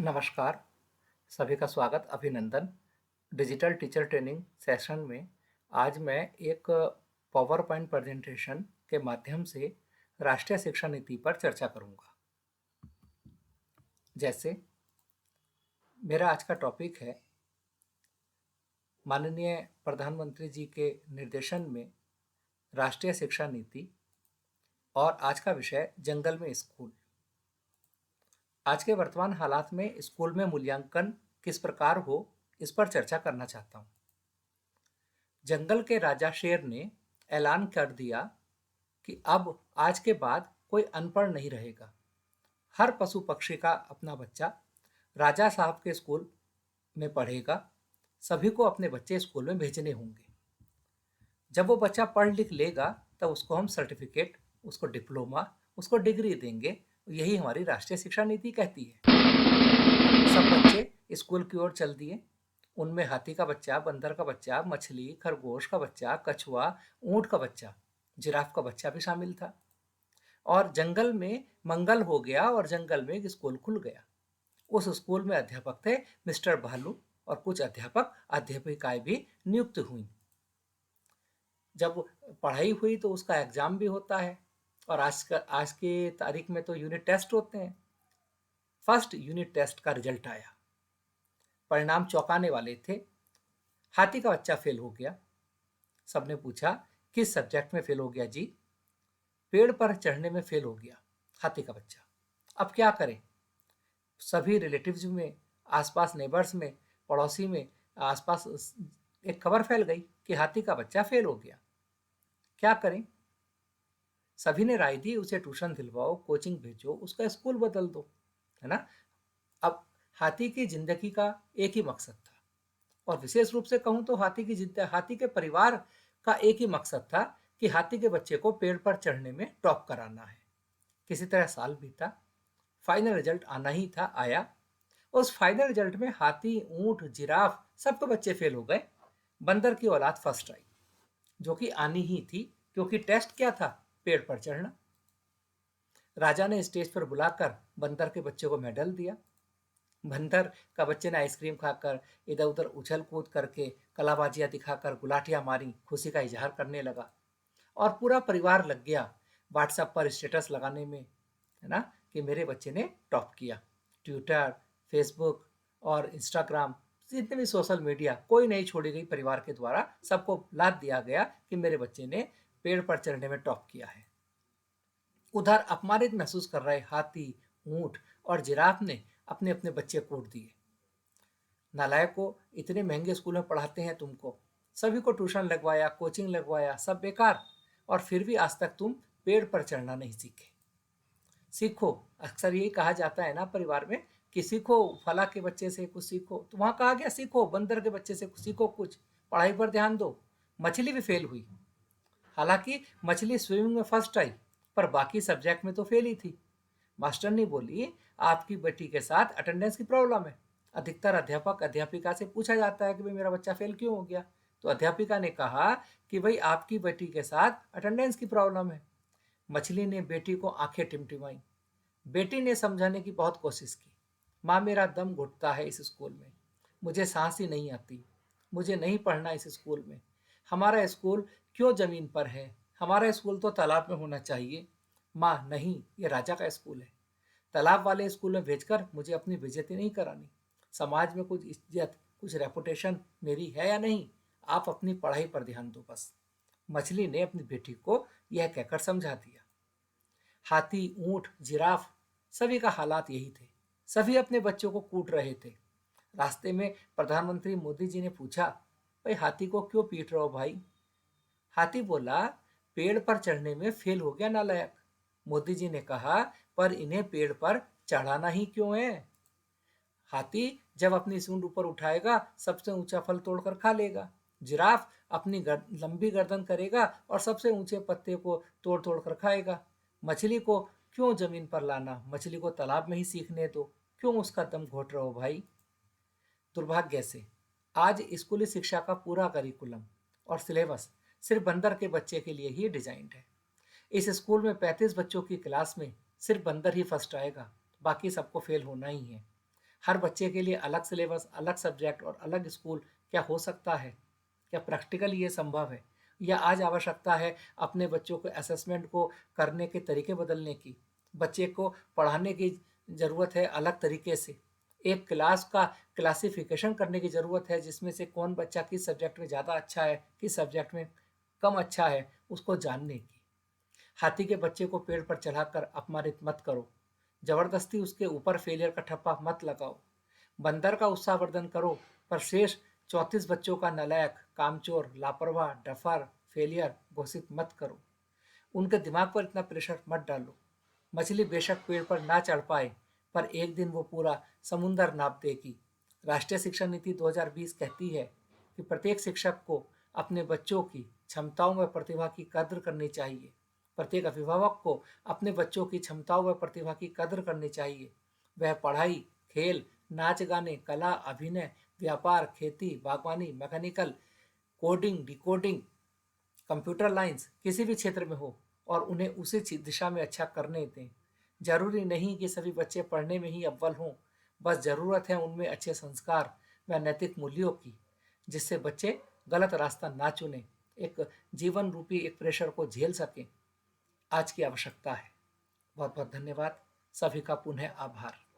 नमस्कार, सभी का स्वागत, अभिनंदन। डिजिटल टीचर ट्रेनिंग सेशन में आज मैं एक पावर पॉइंट प्रेजेंटेशन के माध्यम से राष्ट्रीय शिक्षा नीति पर चर्चा करूंगा। जैसे मेरा आज का टॉपिक है माननीय प्रधानमंत्री जी के निर्देशन में राष्ट्रीय शिक्षा नीति और आज का विषय जंगल में स्कूल। आज के वर्तमान हालात में स्कूल में मूल्यांकन किस प्रकार हो, इस पर चर्चा करना चाहता हूँ। जंगल के राजा शेर ने ऐलान कर दिया कि अब आज के बाद कोई अनपढ़ नहीं रहेगा। हर पशु पक्षी का अपना बच्चा राजा साहब के स्कूल में पढ़ेगा। सभी को अपने बच्चे स्कूल में भेजने होंगे। जब वो बच्चा पढ़ लिख लेगा तब उसको हम सर्टिफिकेट, उसको डिप्लोमा, उसको डिग्री देंगे। यही हमारी राष्ट्रीय शिक्षा नीति कहती है। सब बच्चे स्कूल की ओर चल दिए। उनमें हाथी का बच्चा, बंदर का बच्चा, मछली, खरगोश का बच्चा, कछुआ, ऊंट का बच्चा, जिराफ का बच्चा भी शामिल था। और जंगल में मंगल हो गया और जंगल में एक स्कूल खुल गया। उस स्कूल में अध्यापक थे मिस्टर भालू और कुछ अध्यापक अध्यापिकाएं भी नियुक्त हुई। जब पढ़ाई हुई तो उसका एग्जाम भी होता है और आज की तारीख में तो यूनिट टेस्ट होते हैं। फर्स्ट यूनिट टेस्ट का रिजल्ट आया। परिणाम चौंकाने वाले थे। हाथी का बच्चा फेल हो गया। सबने पूछा किस सब्जेक्ट में फेल हो गया जी? पेड़ पर चढ़ने में फेल हो गया हाथी का बच्चा। अब क्या करें? सभी रिलेटिव्स में, आसपास नेबर्स में, पड़ोसी में, आसपास एक खबर फैल गई कि हाथी का बच्चा फेल हो गया। क्या करें? सभी ने राय दी उसे ट्यूशन दिलवाओ, कोचिंग भेजो, उसका स्कूल बदल दो, है ना। अब हाथी की जिंदगी का एक ही मकसद था, और विशेष रूप से कहूं तो हाथी के परिवार का एक ही मकसद था कि हाथी के बच्चे को पेड़ पर चढ़ने में टॉप कराना है। किसी तरह साल बीता, फाइनल रिजल्ट आना ही था, आया। उस फाइनल रिजल्ट में हाथी, ऊंट, जिराफ सबके बच्चे फेल हो गए। बंदर की औलाद फर्स्ट आई, जो कि आनी ही थी, क्योंकि टेस्ट क्या था? पेड़ पर चढ़ना। राजा ने स्टेज पर बुलाकर बंदर के बच्चे को मेडल दिया। बंदर का बच्चे ने आइसक्रीम खाकर, इधर उधर उछल कूद करके, कलाबाजियां दिखाकर, गुलाटियां मारी, खुशी का इजहार करने लगा। और पूरा परिवार लग गया व्हाट्सएप पर स्टेटस लगाने में, है ना, कि मेरे बच्चे ने टॉप किया। ट्विटर, फेसबुक और इंस्टाग्राम, जितने भी सोशल मीडिया, कोई नहीं छोड़ी गई। परिवार के द्वारा सबको लाद दिया गया कि मेरे बच्चे ने पेड़ पर चढ़ने में टॉप किया है। उधर अपमानित महसूस कर रहे हाथी, ऊंट और जिराफ ने अपने अपने बच्चे कूट दिए। नालायकों, इतने महंगे स्कूल में पढ़ाते हैं तुमको, सभी को ट्यूशन लगवाया, कोचिंग लगवाया, सब बेकार, और फिर भी आज तक तुम पेड़ पर चढ़ना नहीं सीखे। सीखो। अक्सर यही कहा जाता है ना परिवार में कि सीखो, फला के बच्चे से कुछ सीखो। तो वहां कहा गया सीखो, बंदर के बच्चे से सीखो, कुछ पढ़ाई पर ध्यान दो। मछली भी फेल हुई। हालांकि मछली स्विमिंग में फर्स्ट आई, पर बाकी सब्जेक्ट में तो फेल ही थी। मास्टरनी बोली, आपकी बेटी के साथ अटेंडेंस की प्रॉब्लम है। अधिकतर अध्यापक अध्यापिका से पूछा जाता है कि भाई मेरा बच्चा फेल क्यों हो गया? तो अध्यापिका ने कहा कि भाई आपकी बेटी के साथ अटेंडेंस की प्रॉब्लम है। मछली ने बेटी को आंखें टिमटिमाई। बेटी ने समझाने की बहुत कोशिश की। माँ, मेरा दम घुटता है इस स्कूल में, मुझे सांस ही नहीं आती, मुझे नहीं पढ़ना इस स्कूल में। हमारा स्कूल क्यों जमीन पर है? हमारा स्कूल तो तालाब में होना चाहिए। माँ, नहीं, ये राजा का स्कूल है। तालाब वाले स्कूल में भेजकर मुझे अपनी बेइज्जती नहीं करानी। समाज में कुछ इज्जत, कुछ रेपुटेशन मेरी है या नहीं? आप अपनी पढ़ाई पर ध्यान दो बस। मछली ने अपनी बेटी को यह कहकर समझा दिया। हाथी, ऊंट, जिराफ, सभी का हालात यही थे। सभी अपने बच्चों को कूट रहे थे। रास्ते में प्रधानमंत्री मोदी जी ने पूछा, भाई हाथी को क्यों पीट रहे हो भाई? हाथी बोला, पेड़ पर चढ़ने में फेल हो गया नालायक। मोदी जी ने कहा, पर इन्हें पेड़ पर चढ़ाना ही क्यों है? हाथी जब अपनी सूंड ऊपर उठाएगा सबसे ऊंचा फल तोड़कर खा लेगा। जिराफ अपनी लंबी गर्दन करेगा और सबसे ऊंचे पत्ते को तोड़ तोड़ कर खाएगा। मछली को क्यों जमीन पर लाना? मछली को तालाब में ही सीखने दो। क्यों उसका दम घोट रहे हो भाई? दुर्भाग्य से आज स्कूली शिक्षा का पूरा करिकुलम और सिलेबस सिर्फ बंदर के बच्चे के लिए ही डिजाइंड है। इस स्कूल में 35 बच्चों की क्लास में सिर्फ बंदर ही फर्स्ट आएगा, बाकी सबको फेल होना ही है। हर बच्चे के लिए अलग सिलेबस, अलग सब्जेक्ट और अलग स्कूल क्या हो सकता है? क्या प्रैक्टिकली ये संभव है? या आज आवश्यकता है अपने बच्चों को असेसमेंट को करने के तरीके बदलने की? बच्चे को पढ़ाने की ज़रूरत है अलग तरीके से। एक क्लास का क्लासिफिकेशन करने की ज़रूरत है जिसमें से कौन बच्चा किस सब्जेक्ट में ज़्यादा अच्छा है, किस सब्जेक्ट में कम अच्छा है, उसको जानने की। हाथी के बच्चे को पेड़ पर चढ़ाकर अपमानित मत करो। जबरदस्ती उसके ऊपर फेलियर का ठप्पा मत लगाओ। बंदर का उत्साहवर्धन करो, पर शेष 34 बच्चों का नालायक, कामचोर, लापरवाह, डफर, फेलियर घोषित मत करो। उनके दिमाग पर इतना प्रेशर मत डालो। मछली बेशक पेड़ पर ना चढ़ पाए, पर एक दिन वो पूरा समुंदर नाप देगी। राष्ट्रीय शिक्षा नीति 2020 कहती है कि प्रत्येक शिक्षक को अपने बच्चों की क्षमताओं व प्रतिभा की कद्र करनी चाहिए। प्रत्येक अभिभावक को अपने बच्चों की क्षमताओं व प्रतिभा की कद्र करनी चाहिए। वह पढ़ाई, खेल, नाच गाने, कला, अभिनय, व्यापार, खेती, बागवानी, mechanical, coding, decoding, computer lines किसी भी क्षेत्र में हो, और उन्हें उसी दिशा में अच्छा करने दें। जरूरी नहीं कि सभी बच्चे पढ़ने में ही अव्वल हों, बस ज़रूरत है उनमें अच्छे संस्कार व नैतिक मूल्यों की, जिससे बच्चे गलत रास्ता ना चुनें, एक जीवन रूपी एक प्रेशर को झेल सकें। आज की आवश्यकता है। बहुत बहुत धन्यवाद। सभी का पुनः आभार।